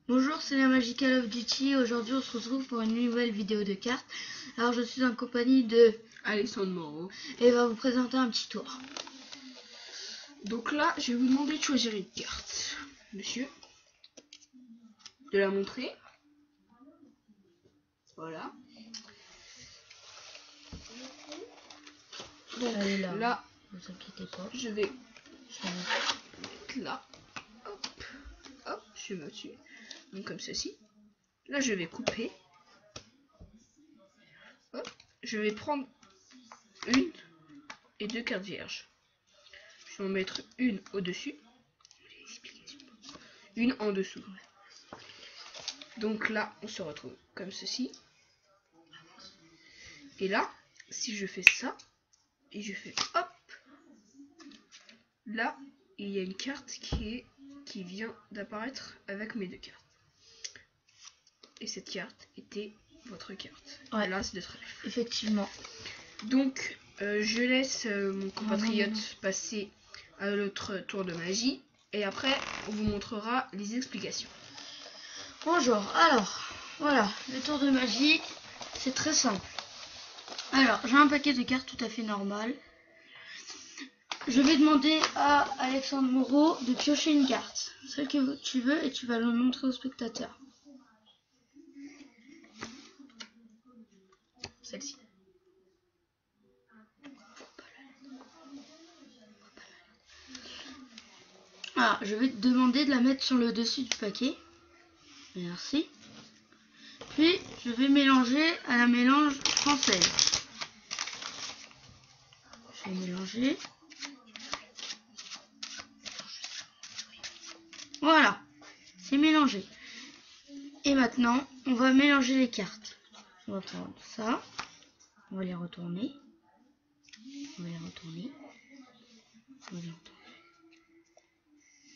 Bonjour, c'est la Magie Call of Duty. Aujourd'hui, on se retrouve pour une nouvelle vidéo de cartes. Alors, je suis en compagnie de Alexandre Moreau. Et il va vous présenter un petit tour. Donc là, je vais vous demander de choisir une carte, monsieur. De la montrer. Voilà. Donc elle est là, ne vous inquiétez pas. je vais mettre là. Hop, hop, je me dessus. Donc comme ceci. Là, je vais couper. Hop, je vais prendre une et deux cartes vierges. Je vais en mettre une au-dessus. Une en dessous. Donc là, on se retrouve comme ceci. Et là, si je fais ça, et je fais hop, là, il y a une carte qui vient d'apparaître avec mes deux cartes. Et cette carte était votre carte. Ouais. Là, c'est de trèfle. Effectivement. Donc, je laisse mon compatriote passer à l'autre tour de magie. Et après, on vous montrera les explications. Bonjour, alors, voilà, le tour de magie, c'est très simple. Alors, j'ai un paquet de cartes tout à fait normal. Je vais demander à Alexandre Moreau de piocher une carte, celle que tu veux, et tu vas le montrer au spectateur. Celle-ci. Alors, je vais te demander de la mettre sur le dessus du paquet. Merci. Puis, je vais mélanger à la mélange française. Je vais mélanger. Voilà, c'est mélangé. Et maintenant, on va mélanger les cartes. On va prendre ça. On va les retourner. On va les retourner. On va les retourner.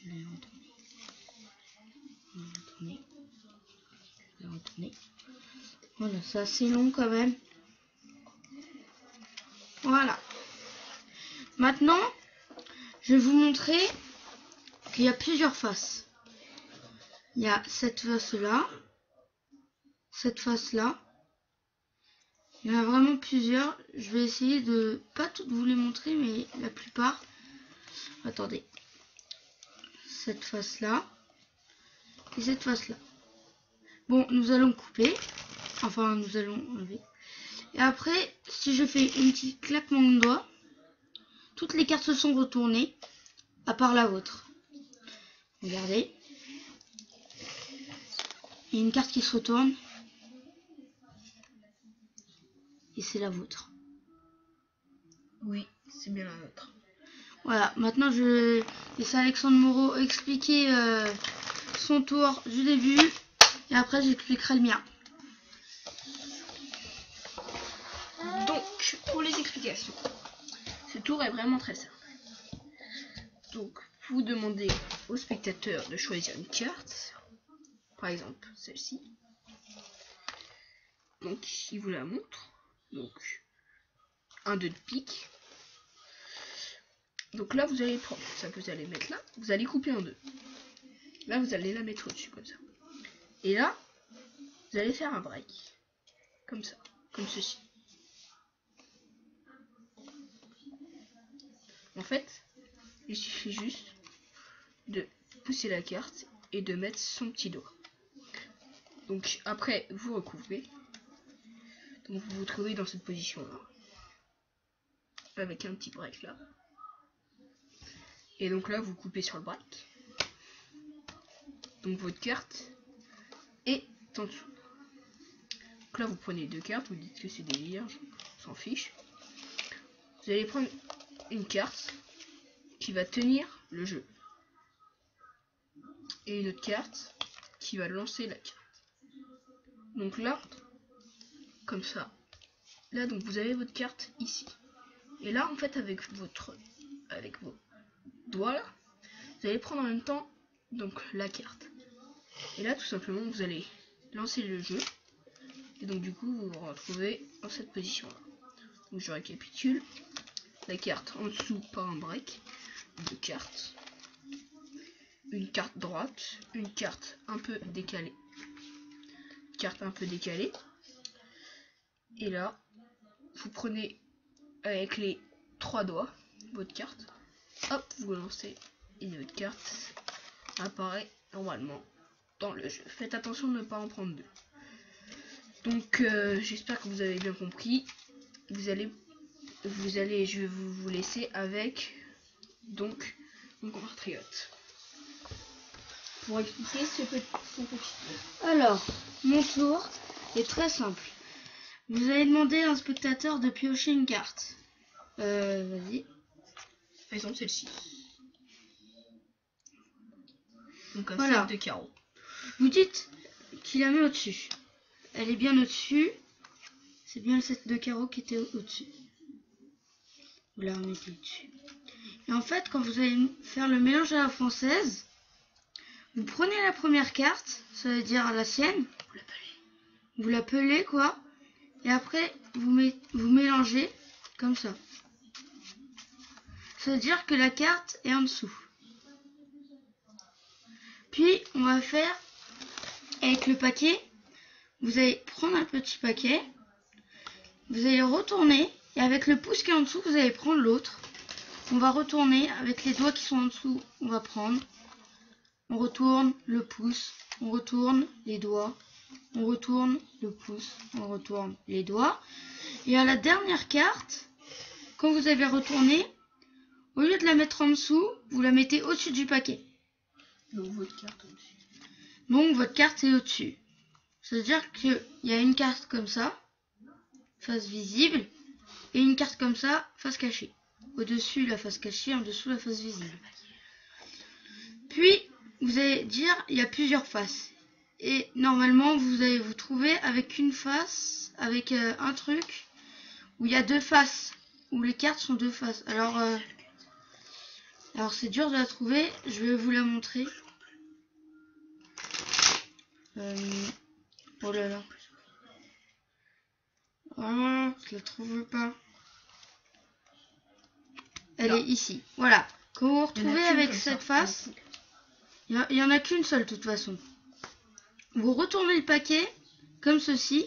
On va les retourner. On va les retourner. On va les retourner. Voilà, c'est assez long quand même. Voilà. Maintenant, je vais vous montrer qu'il y a plusieurs faces. Il y a cette face-là. Cette face-là. Il y en a vraiment plusieurs. Je vais essayer de pas toutes vous les montrer, mais la plupart. Attendez. Cette face-là. Et cette face-là. Bon, nous allons couper. Enfin, nous allons enlever. Et après, si je fais un petit claquement de doigts, toutes les cartes se sont retournées, à part la vôtre. Regardez. Il y a une carte qui se retourne. Et c'est la vôtre. Oui, c'est bien la nôtre. Voilà, maintenant je laisse Alexandre Moreau expliquer son tour du début. Et après j'expliquerai le mien. Donc, pour les explications, ce tour est vraiment très simple. Donc, vous demandez au spectateur de choisir une carte, par exemple celle-ci. Donc, il vous la montre. Donc, un 2 de pique. Donc là, vous allez prendre ça, vous allez mettre là, vous allez couper en deux. Là, vous allez la mettre au-dessus, comme ça. Et là, vous allez faire un break. Comme ça, comme ceci. En fait, il suffit juste de pousser la carte et de mettre son petit doigt. Donc après, vous recouvrez. Donc vous vous trouvez dans cette position-là. Avec un petit break là. Et donc là, vous coupez sur le break. Donc votre carte est en dessous. Donc là, vous prenez deux cartes, vous dites que c'est des vierges, on s'en fiche. Vous allez prendre une carte qui va tenir le jeu. Et une autre carte qui va lancer la carte. Donc là, comme ça. Là, donc vous avez votre carte ici. Et là, en fait, avec vos doigts là, vous allez prendre en même temps donc la carte. Et là, tout simplement, vous allez lancer le jeu. Et donc du coup, vous vous retrouvez dans cette position là. Donc je récapitule. La carte en dessous par un break. Deux cartes. une carte droite, une carte un peu décalée. Et là, vous prenez avec les 3 doigts votre carte. Hop, vous lancez et votre carte apparaît normalement dans le jeu. Faites attention de ne pas en prendre 2. Donc j'espère que vous avez bien compris. Je vais vous laisser avec donc mon compatriote pour expliquer son petit jeu. Alors, mon tour est très simple. Vous allez demander à un spectateur de piocher une carte. Vas-y. Par exemple celle-ci. Donc un Voilà. 7 de carreau. Vous dites qu'il la met au-dessus. Elle est bien au-dessus. C'est bien le 7 de carreau qui était au-dessus. Vous la remettez dessus. Et en fait, quand vous allez faire le mélange à la française, vous prenez la première carte, ça veut dire la sienne. Vous la pelez, quoi. Et après, vous mélangez comme ça. Ça veut dire que la carte est en dessous. Puis, on va faire avec le paquet. Vous allez prendre un petit paquet. Vous allez retourner. Et avec le pouce qui est en dessous, vous allez prendre l'autre. On va retourner avec les doigts qui sont en dessous. On va prendre. On retourne le pouce. On retourne les doigts. On retourne le pouce. On retourne les doigts. Et à la dernière carte, quand vous avez retourné, au lieu de la mettre en dessous, vous la mettez au-dessus du paquet. Donc votre carte au-dessus. Donc votre carte est au-dessus. C'est-à-dire qu'il y a une carte comme ça, face visible, et une carte comme ça, face cachée. Au-dessus la face cachée, en dessous la face visible. Puis, vous allez dire, il y a plusieurs faces. Et normalement, vous allez vous trouver avec une face, avec un truc, où il y a 2 faces, où les cartes sont 2 faces. Alors c'est dur de la trouver, je vais vous la montrer. Oh là là. Oh, je la trouve pas. Elle Là. est ici. Voilà. Quand vous vous retrouvez avec cette face, il y en a qu'une seule de toute façon. Vous retournez le paquet comme ceci.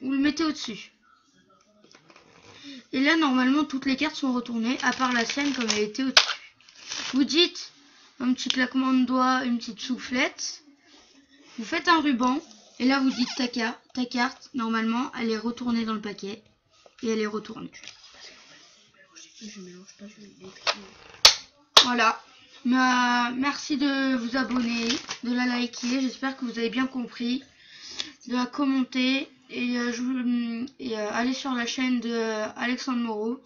Vous le mettez au-dessus. Et là, normalement, toutes les cartes sont retournées, à part la sienne comme elle était au-dessus. Vous dites un petit claquement de doigts, une petite soufflette. Vous faites un ruban. Et là, vous dites ta carte, normalement, elle est retournée dans le paquet. Et elle est retournée. Je mélange pas, je vais l'écrire. Voilà. Merci de vous abonner, de la liker. J'espère que vous avez bien compris. De la commenter. Et, allez sur la chaîne de Alexandre Moreau.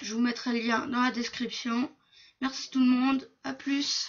Je vous mettrai le lien dans la description. Merci tout le monde. À plus.